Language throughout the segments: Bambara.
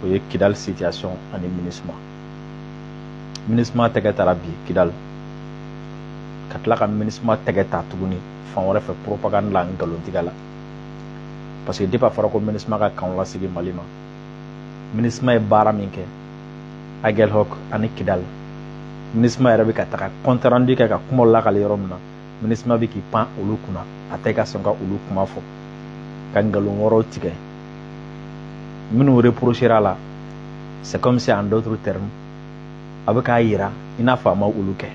o ye Kidal situation ani MINUSMA. MINUSMA tɛgɛ taara bi Kidal ka tila ka MINUSMA tɛgɛ ta tuguni fan wɛrɛ fɛ propagande la ngalontigiya la parce que depuis a fɔra ko MINUSMA ka kan lasigi Mali ma MINUSMA ye baara min kɛ Aguelhok ani Kidal MINUSMA yɛrɛ bɛ ka taga compte rendu kɛ ka kuma lakale yɔrɔ min na MINUSMA bɛ k'i pan olu kunna a tɛ ka sɔn ka olu kuma fɔ ka ngalon wɛrɛw tigɛ minnu reprochera la c'est comme si en d'autres termes a bɛ k'a yira i n'a fɔ a ma olu kɛ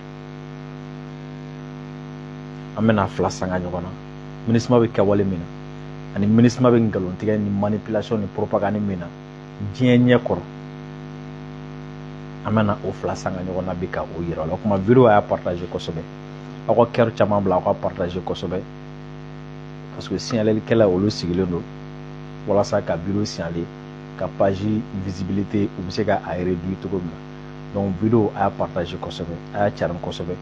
an bɛna fila sanga ɲɔgɔn na MINUSMA bɛ kɛwale min na ani MINUSMA bɛ ngalon tigɛ ni manipulation ni propagande min na diɲɛ ɲɛ kɔrɔ an bɛna o fila sanga ɲɔgɔn na bi ka o yira la o kuma video y'a partager kosɛbɛ aw ka cœur caman bila aw ka partager kosɛbɛ parce que signalikɛla olu sigilen don walasa ka video signaler ka page visibilité u bɛ se ka a réduire cogo min na donc video a y'a partager kosɛbɛ a y'a carin kosɛbɛ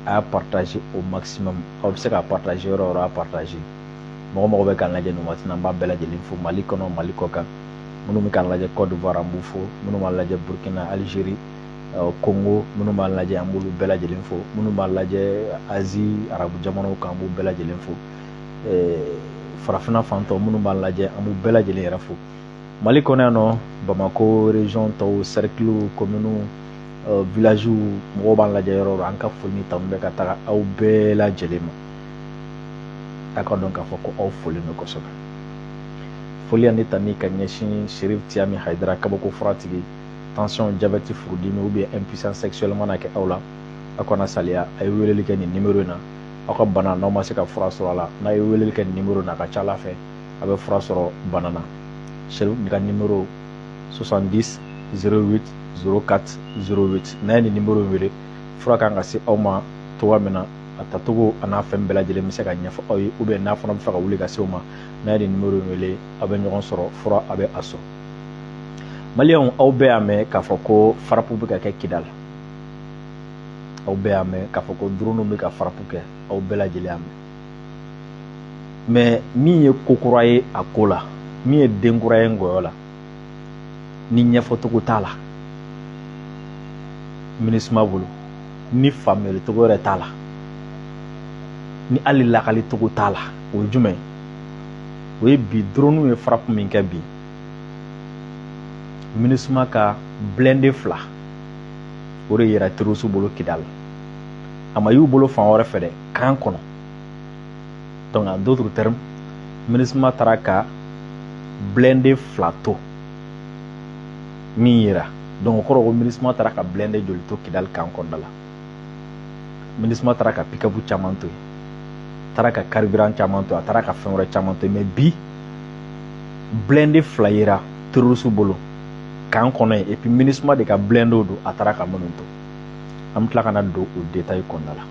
a y'a partager au maximum aw bɛ se ka partager yɔrɔ o yɔrɔ a partager mɔgɔ mɔgɔ bɛ k'an lajɛ nin waati na n b'a bɛɛ lajɛlen fo Mali kɔnɔ Mali kɔ kan minnu bɛ k'an lajɛ Côte d'Ivoire an b'u fo minnu b'an lajɛ Burkina Algérie Congo minnu b'an lajɛ an b'olu bɛɛ lajɛlen fo minnu b'an lajɛ Asie arabu jamanaw kan an b'u bɛɛ lajɛlen fo farafinna fantɔw minnu b'an lajɛ an b'u bɛɛ lajɛlen yɛrɛ fo Mali kɔnɔ yan nɔ Bamako région tɔw cercle commune village mɔgɔw b'an lajɛ yɔrɔ o yɔrɔ an ka foli ni tanu bɛ ka taga aw bɛɛ lajɛlen ma a ka dɔn k'a fɔ ko aw folen don kosɛbɛ foli ani tani ka ɲɛsin Cherif Tiami Haidara kabako furatigi tension diabète furudimi ou bien impuissance sexuelle mana kɛ aw la aw kana saliya a ye weleli kɛ nin numéro in na aw ka bana n'aw ma se ka fura sɔrɔ a la n'a ye weleli kɛ nin numéro in na a ka ca Ala fɛ a bɛ fura sɔrɔ bana na Cherif ka numéro 70 08 04 08 n'a ye nin numéro in wele fura kan ka se aw ma cogoya min na a tacogo a n'a fɛn bɛɛ lajɛlen bɛ se ka ɲɛfɔ aw ye ou bien n'a fana bɛ fɛ ka wuli ka se o ma n'a ye nin numéro in wele aw bɛ ɲɔgɔn sɔrɔ fura a bɛ a sɔrɔ Maliyɛnw aw bɛɛ y'a mɛn k'a fɔ ko farapu bɛ ka kɛ Kidal aw bɛɛ y'a mɛn k'a fɔ ko drone bɛ ka farapu kɛ aw bɛɛ lajɛlen y'a mɛn mais min ye ko kura ye a ko la min ye den kura ye ngɔyɔ la ni ɲɛfɔcogo t'a la MINUSMA bolo ni faamuyalicogo yɛrɛ t'a la ni hali lakalicogo t'a la o ye jumɛn o ye bi drone ye farapu min kɛ bi MINUSMA ka blindé fila o de yera terroriste bolo Kidal a ma y'u bolo fan wɛrɛ fɛ dɛ kan kɔnɔ donc en d'autres termes MINUSMA taara ka blindé fila to min yera donc o kɔrɔ ko MINUSMA taara ka blindé joli to Kidal kan kɔnɔna la MINUSMA taara ka pick-up caman to yen taara ka carburant caman to a taara ka fɛn wɛrɛ caman to yen mais bi blindé fila yera terroriste bolo kan kɔnɔ yen et puis MINUSMA de ka blindé do a taara ka minnu to an bɛ tila ka na don o détail kɔnɔna la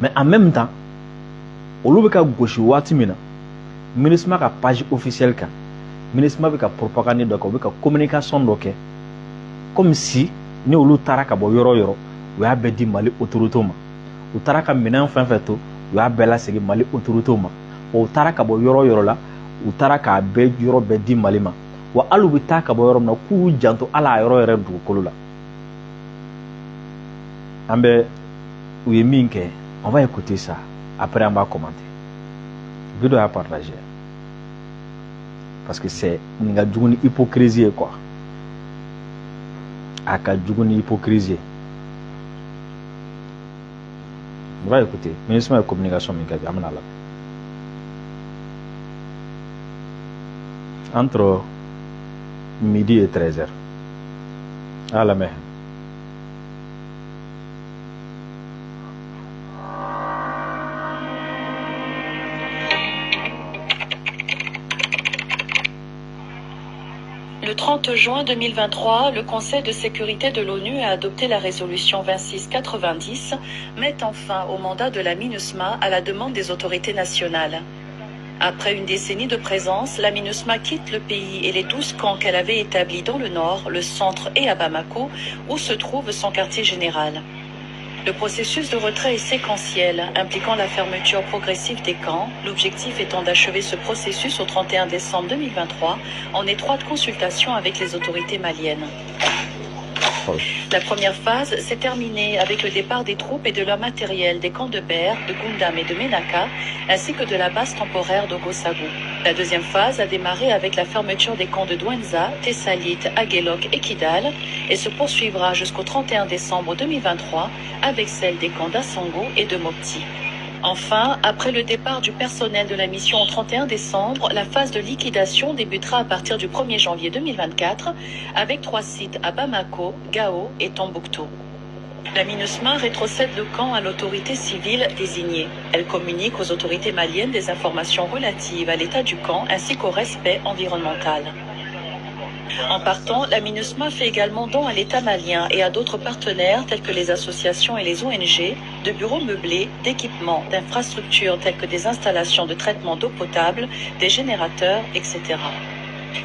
mais en même temps olu bɛ ka gosi waati min na MINUSMA ka page officielle kan MINUSMA bɛ ka propagande dɔ kɛ u bɛ ka communication dɔ kɛ comme si ni olu taara ka bɔ yɔrɔ o yɔrɔ u y'a bɛɛ di Mali autorités ma u taara ka minɛn fɛn fɛn to u y'a bɛɛ lasegin Mali autorités ma u taara ka bɔ yɔrɔ o yɔrɔ la u taara k'a bɛɛ yɔrɔ bɛɛ di Mali ma wa hali u bɛ taa ka bɔ yɔrɔ min na k'u janto hali a yɔrɔ yɛrɛ dugukolo la an bɛ u ye min kɛ on va écouter ça après on va commenter video y'a partager parce que c'est nin ka jugu ni hypocrisie ye quoi a ka jugu ni hypocrisie on va écouter MINUSMA ye communication min kɛ bi an bɛna lamɛn entre midi et 13h. À la mer. Le 30 juin 2023, le Conseil de sécurité de l'ONU a adopté la résolution 2690, mettant fin au mandat de la MINUSMA à la demande des autorités nationales. Après une décennie de présence, la MINUSMA quitte le pays et les 12 camps qu'elle avait établis dans le nord, le centre et à Bamako, où se trouve son quartier général. Le processus de retrait est séquentiel, impliquant la fermeture progressive des camps, l'objectif étant d'achever ce processus au 31 décembre 2023 en étroite consultation avec les autorités maliennes. La première phase s'est terminée avec le départ des troupes et de leur matériel des camps de Ber, de Gundam et de Menaka, ainsi que de la base temporaire d'Ogosagu. La deuxième phase a démarré avec la fermeture des camps de Douenza, Tessalit, Aguelok et Kidal et se poursuivra jusqu'au 31 décembre 2023 avec celle des camps d'Assango et de Mopti. Enfin, après le départ du personnel de la mission au 31 décembre, la phase de liquidation débutera à partir du 1er janvier 2024 avec 3 sites à Bamako, Gao et Tombouctou. La MINUSMA rétrocède le camp à l'autorité civile désignée. Elle communique aux autorités maliennes des informations relatives à l'état du camp ainsi qu'au respect environnemental. En partant, la MINUSMA fait également don à l'État malien et à d'autres partenaires tels que les associations et les ONG, de bureaux meublés, d'équipements, d'infrastructures telles que des installations de traitement d'eau potable, des générateurs, etc.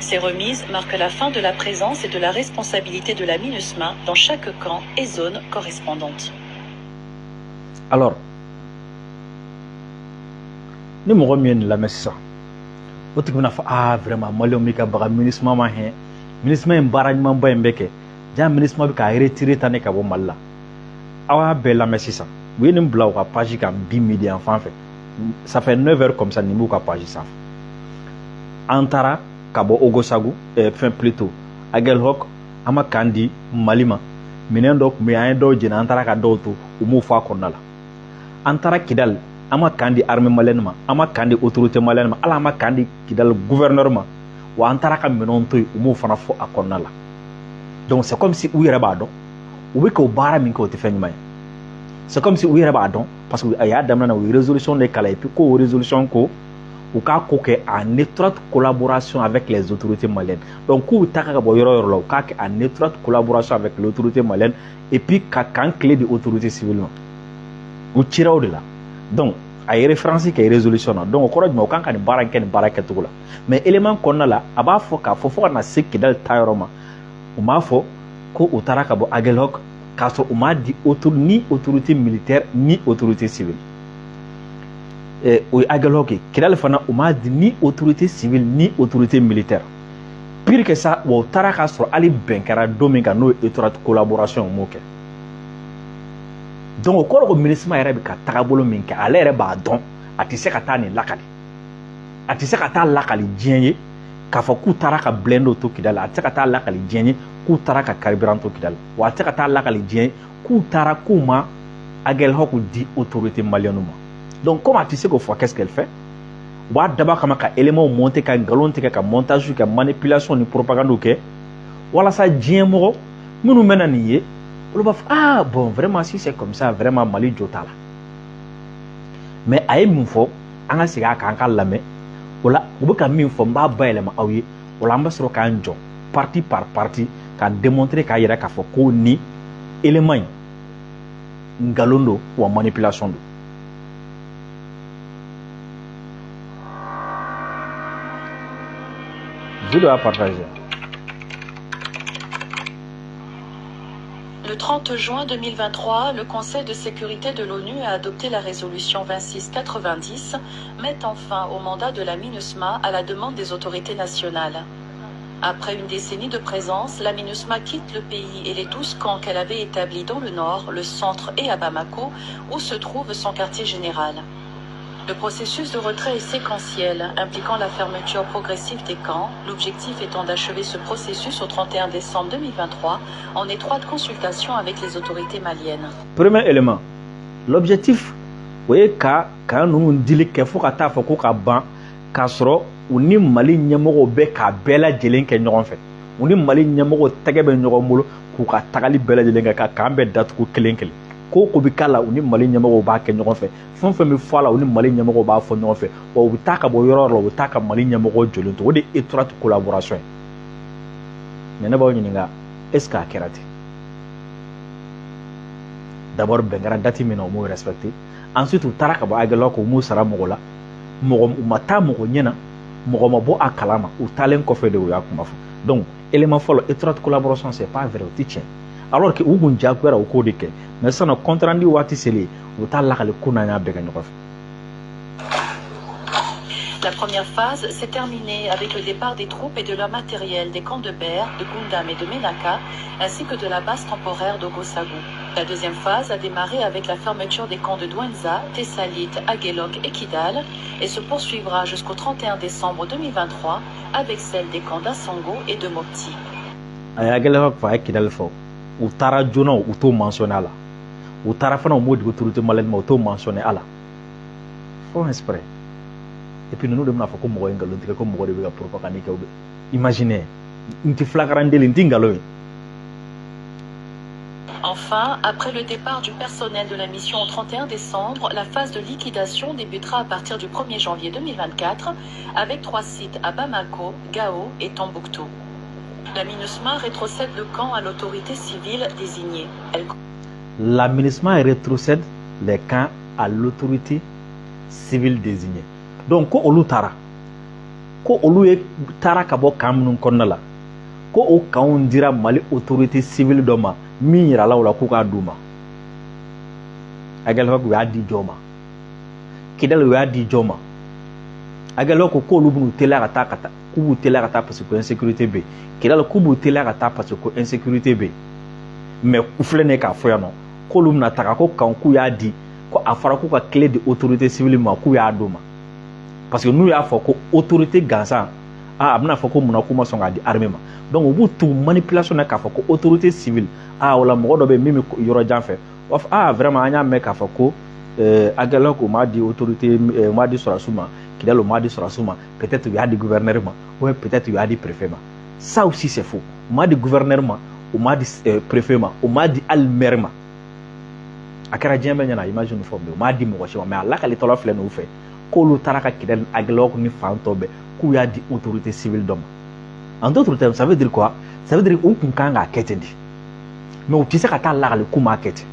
Ces remises marquent la fin de la présence et de la responsabilité de la MINUSMA dans chaque camp et zone correspondante. Alors, nous me remettons la messe. Vraiment, MINUSMA MINUSMA est barragement bembeke. Déjà MINUSMA a retiré tane kabo malla. Awa bella mesisa. Oui, nous blau ka page kam bimidi en fait. Ça fait 9 heures comme ça ni mou ka page ça. Antara kabo Ogosagu fin plutôt. Aguelhok ama kandi malima. Minendok mi ando jina antara ka dotu umu fa konala. Antara Kidal ama kandi armée malienne ma, ama kandi autorité malienne ma, ala ama kandi Kidal gouverneur ma. Wa antara ka menonto umu fana fo akonna la. Donc c'est comme si ou yere ba don ou be ko bara min ko te fenima. C'est comme si ou yere ba don parce que aya damna na résolution de kala et puis ko résolution ko ou ka ko ke en étroite collaboration avec les autorités maliennes. Donc ko taka ka bo yoro yoro ka ke en étroite collaboration avec l'autorité malienne et puis ka kan clé de autorité civile. Ou tira au de là. Donc a y référence qui est résolution. Donc au courage mo kan ka ni baraka tout là. Mais élément qu'on a là aba fo ka fo na seki dal tayroma. O ma fo ko utaraka bo Aguelhok kaso o ma di ni autorité militaire ni autorité civile. Et o Aguelhok Kidal fana o ma di ni autorité civile ni autorité militaire. Pire que ça, o taraka sur ali benkara dominga no étroite collaboration moke. Donc au corps au ministre ma yɛrɛ ka tagabolo min kɛ ale yɛrɛ b'a dɔn a tɛ se ka taa nin lakali a tɛ se ka taa lakali diɲɛ ye k'a fɔ k'u taara ka blendo to Kidal a tɛ se ka taa lakali diɲɛ ye k'u taara ka carburant to Kidal wa a tɛ se ka taa lakali diɲɛ ye k'u taara k'u ma Aguelhok di autorité malienne ma. Donc comme a tɛ se k'o fɔ qu'est-ce qu'elle fait u b'a daba kama ka élément monter ka ngalon tigɛ ka montage ka manipulation ni propagande kɛ walasa diɲɛ mɔgɔ minnu bɛna nin ye. Ah bon, vraiment si c'est comme ça, vraiment Mali jota la. Mais aye min fo, an ka sigi a kan ka lamɛn, o la u bɛ ka min fɔ n b'a bayɛlɛma aw ye, o la an bɛ sɔrɔ k'an jɔ parti par parti ka démontrer k'a yɛrɛ k'a fɔ ko ni élément in ngalon don wa manipulation don. Vidéo à partager. Le 30 juin 2023, le Conseil de sécurité de l'ONU a adopté la résolution 2690, mettant fin au mandat de la MINUSMA à la demande des autorités nationales. Après une décennie de présence, la MINUSMA quitte le pays et les 12 camps qu'elle avait établis dans le nord, le centre et à Bamako, où se trouve son quartier général. Le processus de retrait est séquentiel, impliquant la fermeture progressive des camps, l'objectif étant d'achever ce processus au 31 décembre 2023 en étroite consultation avec les autorités maliennes. Premier élément, l'objectif, vous voyez, quand nous disons qu'il faut que ou ni Mali nyamoro be ka bela jelen ke ɲɔgɔn fɛ u ni Mali nyamoro tɛgɛ bɛ ɲɔgɔn bolo k'u ka tagali bɛɛ lajɛlen ka kan bɛ datugu kelen kelen ko ko bi kala u ni Mali nyamoro b'a kɛ ɲɔgɔn fɛ fɛn fɛn bɛ fɔ la u ni Mali nyamoro b'a fɔ ɲɔgɔn fɛ wa u bɛ taa ka bɔ yɔrɔ la u bɛ taa ka Mali nyamoro jɔlen to o de étroite collaboration mais ne b'aw ɲininka est-ce que a kɛra ten d'abord bɛn kɛra date min na u m'o respecté ensuite u taara ka bɔ Aguelhok u m'u sara mɔgɔ la mɔgɔ u ma taa mɔgɔ ɲɛna mɔgɔ ma bɔ a kalama u taalen kɔfɛ de u y'a kuma fɔ donc élément fɔlɔ étroite collaboration c'est pas vrai o tɛ tiɲɛ alors que u kun jagoyara u k'o de kɛ mais sisan nɔ compte rendu waati selen u bɛ taa lakale ko n'an y'a bɛɛ kɛ ɲɔgɔn fɛ. La première phase s'est terminée avec le départ des troupes et de leur matériel des camps de Ber, de Gundam et de Menaka, ainsi que de la base temporaire d'Ogosagu. La deuxième phase a démarré avec la fermeture des camps de Douenza, Tessalit, Aguelok et Kidal et se poursuivra jusqu'au 31 décembre 2023 avec celle des camps d'Assango et de Mopti. Aguelok fa Kidal fo u taara joona u t'o mentionné a la u taara fana u m'o di autorité malienne ma u t'o mentionné a la font exprès. Et puis nous devons faire comme moi en galon, comme moi de la propagande. Imaginez, une petite flagrante délinquance. Enfin, après le départ du personnel de la mission au 31 décembre, la phase de liquidation débutera à partir du 1er janvier 2024 avec 3 sites à Bamako, Gao et Tombouctou. La MINUSMA rétrocède le camp à l'autorité civile désignée. La MINUSMA rétrocède les camps à l'autorité civile désignée. Donc ko olu tara ye tara ka bɔ kan minnu kɔnɔna la ko o kanw dira Mali autorité civile dɔ ma min yirala o la k'u k'a d'u ma. Aguelok u y'a di jɔ ma, Kidal u y'a di jɔ ma. Aguelok ko k'olu b'u teliya ka taa k'u b'u teliya ka taa parce que insécurité bɛ yen, Kidal k'u b'u teliya ka taa parce que insécurité bɛ yen. Mais u filɛ nin ye k'a fɔ yan nɔ k'olu bɛna taga ko kan k'u y'a di ko a fɔra k'u ka clé de autorité civile ma k'u y'a d'u ma. Parce que nous, il y a fait que l'autorité gansan, a fait que mon akuma sont di armée. Donc, on peut tout manipulation qu'a fait que l'autorité civile, on l'a mort de même yorojan fait. Vraiment, on a mis qu'a fait que Aguelok m'a dit autorité, m'a dit sur la souma, qu'il a le m'a dit sur la souma. Peut-être il y a des gouvernements, ou peut-être il y a des préfets. Ça aussi c'est faux. M'a dit gouvernement, ou m'a dit préfet, ou m'a dit almerma. Akara djembe nyana imagine forme, m'a dit moi mais Allah qu'elle est là flène ou fait. K'olu taara ka Kidal Aguelok ni fan tɔ bɛɛ k'u y'a di autorité civile dɔ ma. En d'autres termes, ça veut dire quoi? Ça veut dire u kun kan k'a kɛ ten de, mais u tɛ se ka taa lakale k'u m'a kɛ ten.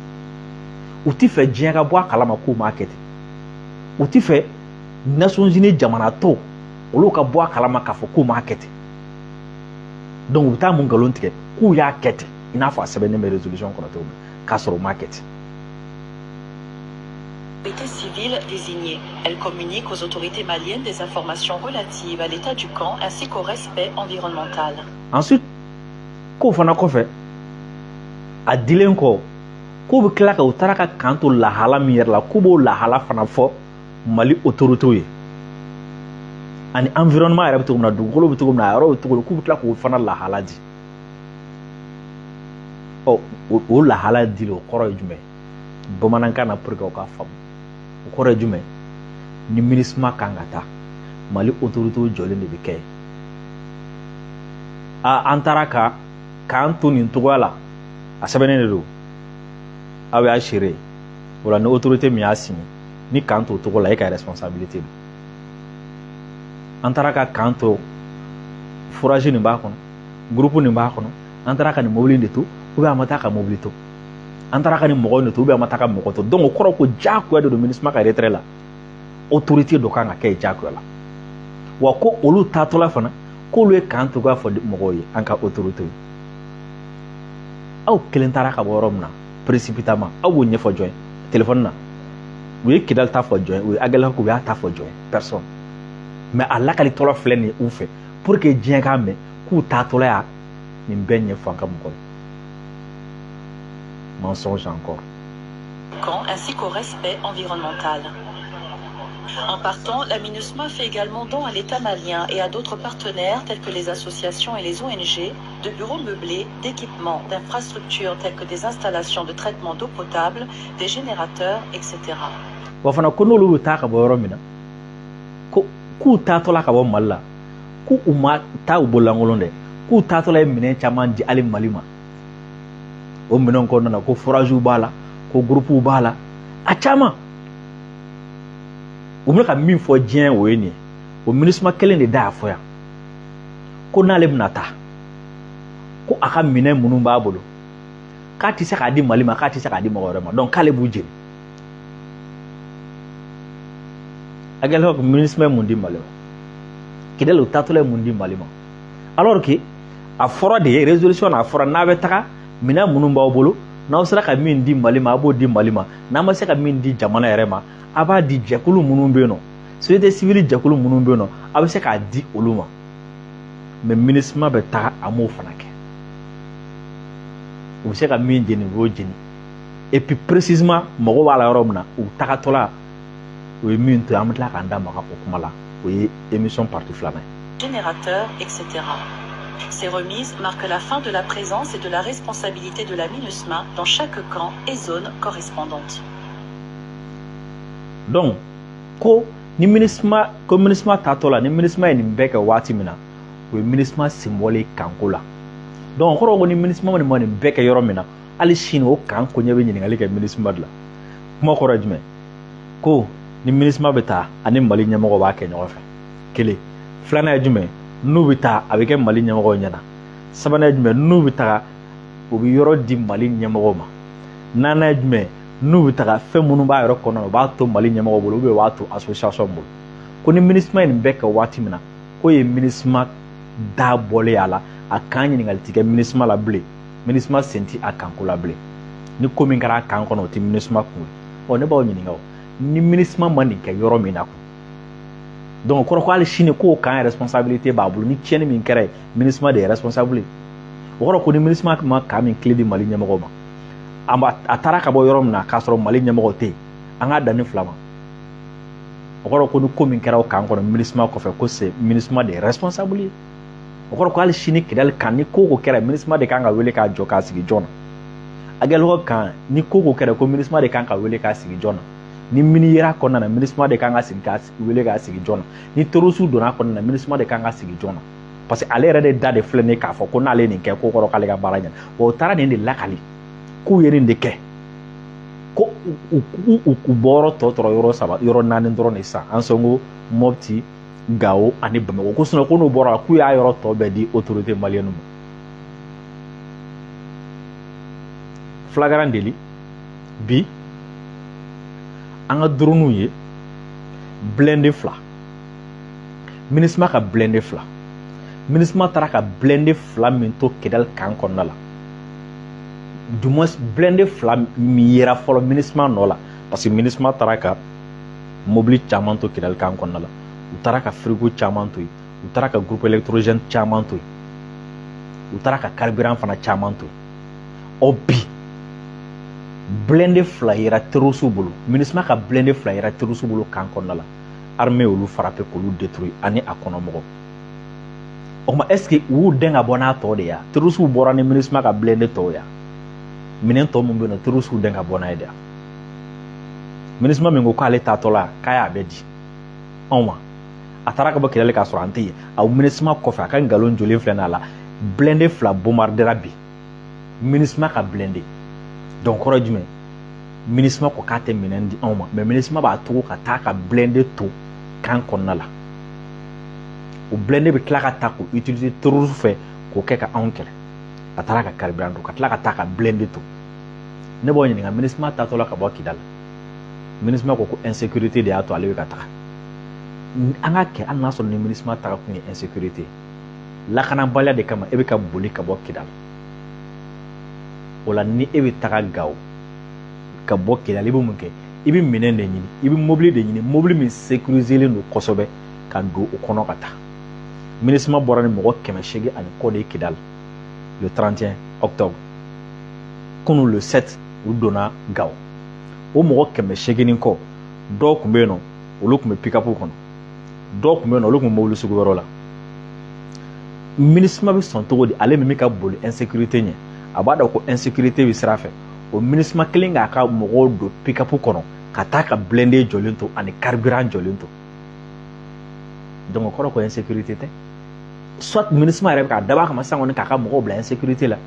U tɛ fɛ diɲɛ ka bɔ a kalama k'u m'a kɛ ten. U tɛ fɛ Nations Unies jamana tɔw olu ka bɔ a kalama k'a fɔ k'u m'a kɛ ten. Donc u bɛ taa mun nkalon tigɛ k'u y'a kɛ ten i n'a fɔ a sɛbɛnnen bɛ résolution kɔnɔ cogo min k'a sɔrɔ u m'a kɛ ten. L'autorité civile désignée. Elle communique aux autorités maliennes des informations relatives à l'état du camp ainsi qu'au respect environnemental. Ensuite, ko fana kɔfɛ a dilen kɔ k'u bɛ tila ka u taara ka kan to lahala min yɛrɛ la k'u b'o lahala fana fɔ Mali autorités ye ani environnement yɛrɛ bɛ cogo min na dugukolo bɛ cogo min na a yɔrɔ bɛ cogo min k'u bɛ tila k'o fana lahala di. O lahala dili o kɔrɔ ye jumɛn? Bamanankan na pour que o k'a faamu. O kɔrɔ ye jumɛn? Ni MINUSMA kan ka taa Mali autorités jɔlen de bɛ kɛ yen. An taara k'an to nin cogoya la a sɛbɛnnen de don aw y'a seere o la ni autorité min y'a signé ni k'an to o cogo la e ka responsabilité don. An taara k'an to forage nin b'a kɔnɔ groupe nin b'a kɔnɔ an taara ka nin mobili de to ou bien an ma taa ka mobili to. An taara ka ni mɔgɔ de to ou bien an ma taa ka mɔgɔ to. Donc o kɔrɔ ko diyagoya de don MINUSMA ka retrait la autorité dɔ kan ka kɛ diyagoya la wa ko olu taatɔla fana k'olu ye kan togoya fɔ mɔgɔw ye an ka autorité ye. Aw kelen taara ka bɔ yɔrɔ min na précipitamment aw b'o ɲɛfɔ jɔn ye téléphone na? U ye Kidal ta fɔ jɔn ye? U ye Aguelok u y'a ta fɔ jɔn ye? Personne. Mais a lakalitɔla filɛ nin ye u fɛ pour que diɲɛ k'a mɛn k'u taatɔla y'a nin bɛɛ ɲɛfɔ an ka mɔgɔw ye. Mensonge encore. Ainsi qu'au respect environnemental. En partant, la MINUSMA fait également don à l'État malien et à d'autres partenaires tels que les associations et les ONG, de bureaux meublés, d'équipements, d'infrastructures telles que des installations de traitement d'eau potable, des générateurs, etc. Wafana kono lulu ta ka bɔ yɔrɔ min na k'u taatɔla ka bɔ Mali la k'u ma taa u bollankolon dɛ k'u taatɔla ye minɛn caman di hali Mali ma. O minɛn kɔnɔna na ko foragew b'a la ko groupew b'a la a caman. U bɛna ka min fɔ diɲɛ o ye nin ye o MINUSMA kelen de da y'a fɔ yan ko n'ale bɛna taa ko a ka minɛn minnu b'a bolo k'a tɛ se k'a di Mali ma k'a tɛ se k'a di mɔgɔ wɛrɛ ma donc k'ale b'u jeni. Aguelok MINUSMA mun di Mali ma? Kidal taatɔla ye mun di Mali ma? Alors que a fɔra de résolution na a fɔra n'a bɛ taga minɛn minnu b'aw bolo n'aw sera ka min di Mali ma a b'o di Mali ma n'a ma se ka min di jamana yɛrɛ ma a b'a di jɛkulu minnu bɛ yen nɔ société civile jɛkulu minnu bɛ yen nɔ a bɛ se k'a di olu ma mais MINUSMA bɛ taga a m'o fana kɛ u bɛ se ka min jeni u y'o jeni et puis précisément mɔgɔw b'a la yɔrɔ min na u tagatɔla o ye min to an bɛ tila k'an da maga o kuma la o ye émission partie filanan ye. Générateur, etc. Ces remises marquent la fin de la présence et de la responsabilité de la MINUSMA dans chaque camp et zone correspondante. Donc, ko ni MINUSMA tatɔ la ni MINUSMA ye nin bɛɛ kɛ waati min na o ye MINUSMA symbole kanko la. Donc, o kɔrɔ ko ni MINUSMA ma nin bɛɛ kɛ yɔrɔ min na hali sini o kan ko ɲɛ bɛ ɲininkali kɛ MINUSMA de la. Kuma kɔrɔ ye jumɛn? Ko ni MINUSMA bɛ taa ani Mali ɲɛmɔgɔ b'a kɛ ɲɔgɔn fɛ. Kelen. Filanan ye jumɛn? N'u bɛ taa a bɛ kɛ Mali ɲɛmɔgɔw ɲɛna. Sabanan ye jumɛn? N'u bɛ taga u bɛ yɔrɔ di Mali ɲɛmɔgɔw ma. Naaninan ye jumɛn? N'u bɛ taga fɛn minnu b'a yɔrɔ kɔnɔ u b'a to Mali ɲɛmɔgɔw bolo u b'a to association bolo. Ko ni MINUSMA ye nin bɛɛ kɛ waati min na k'o ye MINUSMA da bɔlen a la a kan ɲininkali tɛ kɛ MINUSMA la bilen. MINUSMA sen tɛ a kanko la bilen. Ni ko min kɛra a kan kɔnɔ o tɛ MINUSMA kun ye. Ne b'aw ɲininka o ni MINUSMA ma nin kɛ yɔrɔ min na kun. Donc o kɔrɔ ko hali sini k'o kan responsabilité b'a bolo ni tiɲɛni min kɛra ye MINUSMA de ye responsable ye. O kɔrɔ ko ni MINUSMA ma kan min clé di Mali ɲɛmɔgɔw ma a taara ka bɔ yɔrɔ min na k'a sɔrɔ Mali ɲɛmɔgɔw tɛ yen an k'a dan ni fila ma. O kɔrɔ ko ni ko min kɛra o kan kɔnɔ MINUSMA kɔfɛ ko c'est MINUSMA de ye responsable ye. O kɔrɔ ko hali sini Kidali kan ni ko o kɛra MINUSMA de kan ka wele k'a jɔ k'a sigi jɔn na. Aguelhok kan ni ko o kɛra ko MINUSMA de kan ka wele k'a sigi jɔn na. Ni mini yera kɔnɔna na MINUSMA de kan ka sigi k'a wele k'a sigi jɔn na. Ni terroriste donna kɔnɔna na MINUSMA de kan ka sigi jɔn na. Parce que ale yɛrɛ de da de filɛ ne k'a fɔ ko n'ale nin kɛ ko kɔrɔ k'ale ka baara ɲɛna. O taara nin de lakali k'u ye nin de kɛ ko u bɔyɔrɔ tɔ tora yɔrɔ 3 yɔrɔ 4 dɔrɔn de sisan Ansongo Mopti Gao ani Bamako ko sinon ko n'u bɔra k'u y'a yɔrɔ tɔ bɛɛ di autorité malienne ma. Flagrant délit bi an ka dronew ye blindé fila MINUSMA ka blindé fila MINUSMA taara ka blindé fila min to Kidali kan kɔnɔna la du moins blindé fila min yera fɔlɔ MINUSMA nɔ la parce que MINUSMA taara ka mobili caman to Kidali kan kɔnɔna la u taara ka frigo caman to yen u taara ka groupe électrogène caman to yen u taara ka carburant fana caman to yen o bi blindé fila yera terroriste bolo MINUSMA ka blindé fila yera terroriste bolo kan kɔnɔna la armée olu frappé k'olu détruit ani a kɔnɔmɔgɔ o kuma est ce que u y'u den ka bɔ n'a tɔ de ya terroriste bɔra ni MINUSMA ka blindé tɔw ya minɛn tɔ min bɛ yen nɔ terroriste den ka bɔ n'a ye de ya MINUSMA min ko k'ale taatɔ la k'a y'a bɛɛ di anw ma a taara ka bɔ Kidali k'a sɔrɔ an tɛ yen a MINUSMA kɔfɛ a ka nkalon jɔlen filɛ n'a la blindé fila bombardera bi MINUSMA ka blindé donc kɔrɔ jumɛn MINUSMA ko k'a tɛ minɛn di anw ma mais MINUSMA b'a tugu ka taa ka blindé to kan kɔnɔna la o blindé bɛ tila ka taa k'o utiliser terroriste fɛ k'o kɛ ka anw kɛlɛ a taara ka carburant to ka tila ka taa ka blindé to ne b'aw ɲininka MINUSMA taatɔ la ka bɔ Kidali MINUSMA ko insécurité de y'a to ale bɛ ka taga an ka kɛ hali n'a sɔrɔ ni MINUSMA taga kun ye insécurité lakanabaliya de kama e bɛ ka boli ka bɔ Kidali o la ni e bɛ taga Gao ka bɔ Kidali i bɛ mun kɛ i bɛ minɛn de ɲini i bɛ mobili de ɲini mobili min sécuriselen don kosɛbɛ ka don o kɔnɔ ka taa MINUSMA bɔra ni mɔgɔ 800 ani kɔ de ye Kidali le 31 octobre kunu le 7 u donna Gao o mɔgɔ 800 ni kɔ dɔw tun bɛ yen nɔ olu tun bɛ pick-up kɔnɔ dɔw tun bɛ yen nɔ olu tun bɛ mobili sugu wɛrɛw la MINUSMA bɛ sɔn cogo di ale min bɛ ka boli insécurité ɲɛ a b'a dɔn ko insécurité bɛ sira fɛ o MINUSMA kelen k'a ka mɔgɔw don pick-up kɔnɔ ka taa ka blindé jɔlen to ani carburant jɔlen to donc o kɔrɔ ko insécurité tɛ soit MINUSMA yɛrɛ bɛ k'a dabɔ a kama sisan kɔni k'a ka mɔgɔw bila insécurité la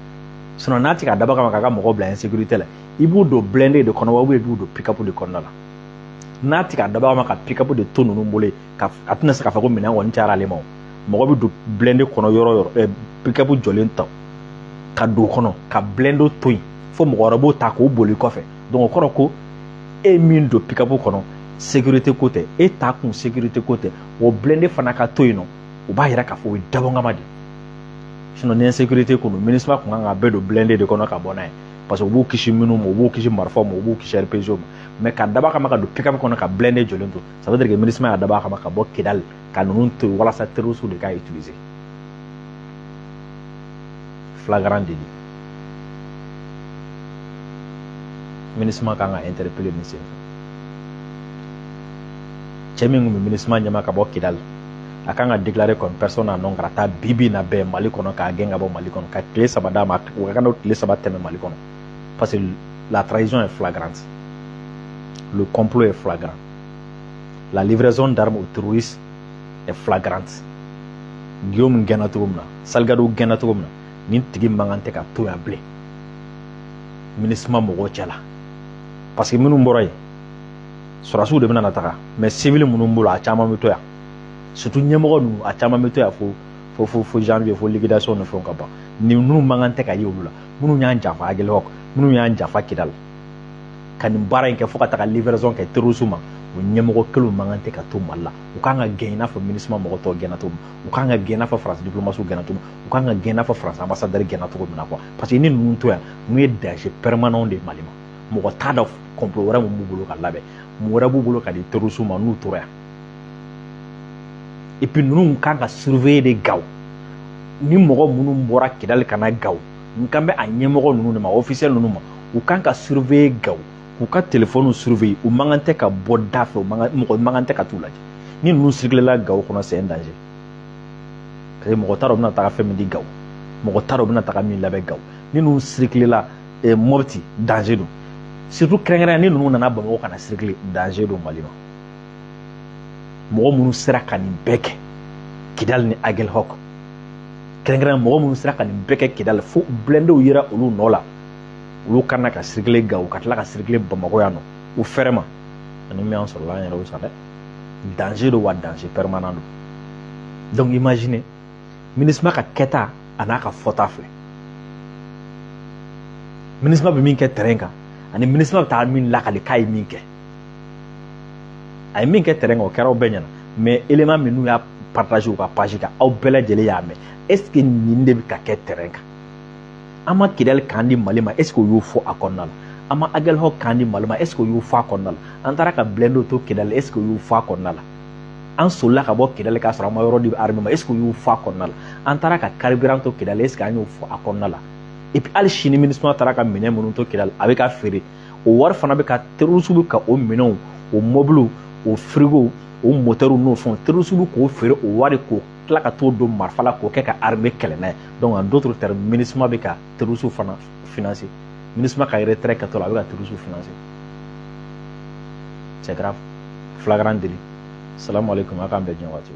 sinon n'a tɛ k'a dabɔ a kama k'a ka mɔgɔw bila insécurité la i b'u don blindé de kɔnɔ wa ou bien i b'u don pick-up de kɔnɔna la n'a tɛ k'a dabɔ a kama ka pick-up de to ninnu bolo a tɛna se k'a fɔ ko minɛn kɔni cayara ale ma o mɔgɔ bɛ don blindé kɔnɔ yɔrɔ o yɔrɔ pick-up jɔlen ta ka don o kɔnɔ ka blindé to yen fo mɔgɔ wɛrɛ b'o ta k'o boli kɔfɛ donc o kɔrɔ ko e min don pick-up kɔnɔ sécurité ko tɛ e ta kun sécurité ko tɛ o blindé fana ka to yen nɔ o b'a yira k'a fɔ o ye dabɔnkama de sinon ni insécurité ko no ministre ko nga be do blindé de kono ka bona parce que bu kishi minu mo bu kishi marfa mo bu kishi RPG mais ka daba kama ka do pick-up kono ka blindé jolento ça veut dire que ministre ma daba kama ka bo kidal ka nunu to wala sa terrorisme de ka utiliser flagrant délit ministre ma ka nga interpeller ministre chemingu ministre ma nyama ka bo kidal akan ka déclarer comme personne non grata bibi na be Mali kono ka genga bo Mali kono ka clé sabada ma ka kana clé sabata teme Mali kono parce que la trahison est flagrante, le complot est flagrant, la livraison d'armes aux terroristes est flagrante. Guillaume Genatoumna, Salgado Genatoumna, Nintigi Mangante ka to ya blé. Ministre Mogo Tchala. Parce que nous mboroy surasu de bena nataka mais civil munumbulo a chama mitoya. Surtout nyemoro nu a chama mitoya fo janvier fo liquidation ne font pas. Ni nous mangante ka yulula. Munu nya njafa agel hok. Munu nya njafa kidal. Kanim bara nke fo ka taka livraison ka terrorisme. O nyemoro kelo mangante ka to malla. O kanga gaina fo ministre Mogo to genatum. O kanga gaina fo France diplomatie genatum. O kanga gaina fo France ambassadeur genatum na quoi. Parce que ni nous to ya, nous est danger permanent de Malima. Mogo tada complot wara mu bulu ka labe. Mu wara bu bulu ka di terrorisme nu to ya. Et puis nous kanga surveiller des gaw. Ni mogo munu mbora kidal kana gaw. Nkambe a nyemoro nunu ma officiel nunu ma. U kanga surveiller gaw. U ka téléphone surveiller u mangante ka bodafe u mangante ka tulaji. Ni nunu circuler la gaw kono c'est un danger. Parce que mogo taro bina taka femi di gaw. Mogo taro bina taka mi labe gaw. Ni nunu circuler la mobti danger do. Surtout krengera ni nunu nana bango kana circuler danger do Malima. Mogo munu sera kani beke kidal ni agel hok krengera mogo munu sera kani beke kidal fo blende u yira ulu nola ulu kana ka circuler gaw katla ka circuler Bamako yano u ferma ani mi en sur la yero sa danger do wa danger permanent do. Donc imaginez ministre ka keta anaka fotafle ministre be min ke terenga ani ministre ta min la kali kai min ke ay min ke terrain o kero benyana mais élément minu ya partager ou page ka aw bela jele ya me est-ce que ninde bi ka ke terrain ka ama kidal kandi Malima est-ce que yo fo akonnala ama agel ho kandi Malima est-ce que yo fo akonnala antara ka blendo to kidal est-ce que yo fo akonnala an sola ka bo kidal ka sura ma yoro di arme est-ce que yo fo akonnala antara ka carburant to kidal est-ce que anyo fo akonnala et puis al chini ministre tara ka minen munu to kidal avec ka fere o war fana be ka terusu ka o minon o mobile o frigo o moteur no fond terrorisme ko fere o wari ko kla ka to do marfala ko ke ka armée kelena donc en d'autres termes ministre be ka terrorisme fana financer ministre ka retrait ka to la be ka terrorisme financer c'est grave flagrant délit. Salam alaikum akambe jawati.